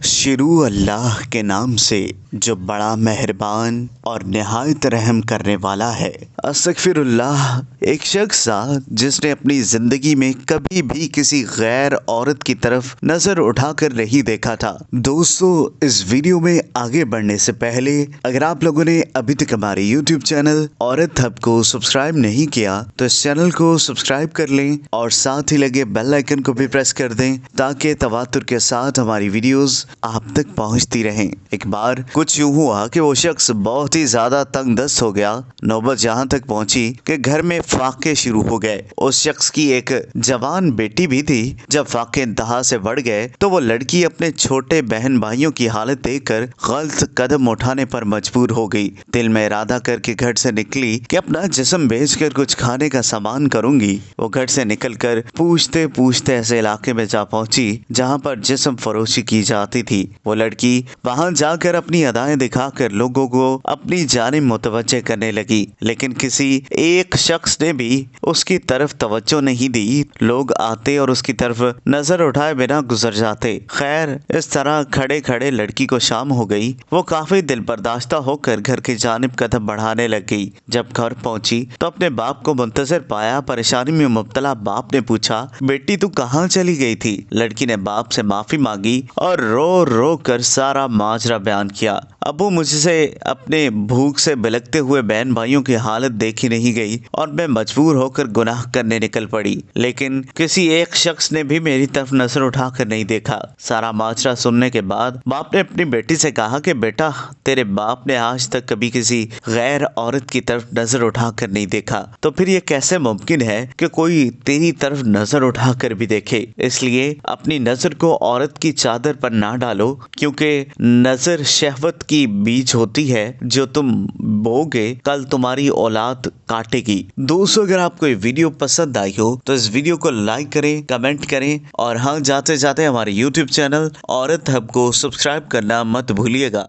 شروع اللہ کے نام سے جو بڑا مہربان اور نہایت رحم کرنے والا ہے۔ استغفر اللہ۔ ایک شخص تھا جس نے اپنی زندگی میں کبھی بھی کسی غیر عورت کی طرف نظر اٹھا کر نہیں دیکھا تھا۔ دوستو، اس ویڈیو میں آگے بڑھنے سے پہلے اگر آپ لوگوں نے ابھی تک ہمارے یوٹیوب چینل عورت ہب کو سبسکرائب نہیں کیا تو اس چینل کو سبسکرائب کر لیں اور ساتھ ہی لگے بیل آئیکن کو بھی پریس کر دیں تاکہ تواتر کے ساتھ ہماری ویڈیوز آپ تک پہنچتی رہیں۔ ایک بار کچھ یوں ہوا کہ وہ شخص بہت ہی زیادہ تنگ دست ہو گیا۔ نوبت یہاں تک پہنچی کہ گھر میں فاقے شروع ہو گئے۔ اس شخص کی ایک جوان بیٹی بھی تھی۔ جب فاقے انتہا سے بڑھ گئے تو وہ لڑکی اپنے چھوٹے بہن بھائیوں کی حالت دیکھ کر غلط قدم اٹھانے پر مجبور ہو گئی۔ دل میں ارادہ کر کے گھر سے نکلی کہ اپنا جسم بیچ کر کچھ کھانے کا سامان کروں گی۔ وہ گھر سے نکل کر پوچھتے پوچھتے ایسے علاقے میں جا پہنچی جہاں پر جسم فروشی کی جاتی تھی۔ وہ لڑکی وہاں جا کر اپنی ادائیں دکھا کر لوگوں کو اپنی جانب متوجہ کرنے لگی، لیکن کسی ایک شخص نے بھی اس کی طرف توجہ نہیں دی۔ لوگ آتے اور اس کی طرف نظر اٹھائے بنا گزر جاتے۔ خیر، اس طرح کھڑے کھڑے لڑکی کو شام ہو گئی۔ وہ کافی دل برداشتہ ہو کر گھر کی جانب قدم بڑھانے لگ گئی۔ جب گھر پہنچی تو اپنے باپ کو منتظر پایا۔ پریشانی میں مبتلا باپ نے پوچھا، بیٹی تو کہاں چلی گئی تھی؟ لڑکی نے باپ سے معافی مانگی اور رو رو کر سارا ماجرا بیان کیا۔ ابو، مجھ سے اپنے بھوک سے بلکتے ہوئے بہن بھائیوں کی حالت دیکھی نہیں گئی اور میں مجبور ہو کر گناہ کرنے نکل پڑی، لیکن کسی ایک شخص نے بھی میری طرف نظر اٹھا کر نہیں دیکھا۔ سارا ماجرا سننے کے بعد باپ نے اپنی بیٹی سے کہا کہ بیٹا، تیرے باپ نے آج تک کبھی کسی غیر عورت کی طرف نظر اٹھا کر نہیں دیکھا، تو پھر یہ کیسے ممکن ہے کہ کوئی تیری طرف نظر اٹھا کر بھی دیکھے؟ اس لیے اپنی نظر کو عورت کی چادر پر نہ ڈالو، کیونکہ نظر شہوت کی بیج ہوتی ہے جو تم بوگے کل تمہاری اولاد کاٹے گی۔ دوستو، اگر آپ کو یہ ویڈیو پسند آئی ہو تو اس ویڈیو کو لائک کریں، کمنٹ کریں اور ہاں، جاتے جاتے ہمارے یوٹیوب چینل عورت ہب کو سبسکرائب کرنا مت بھولیے گا۔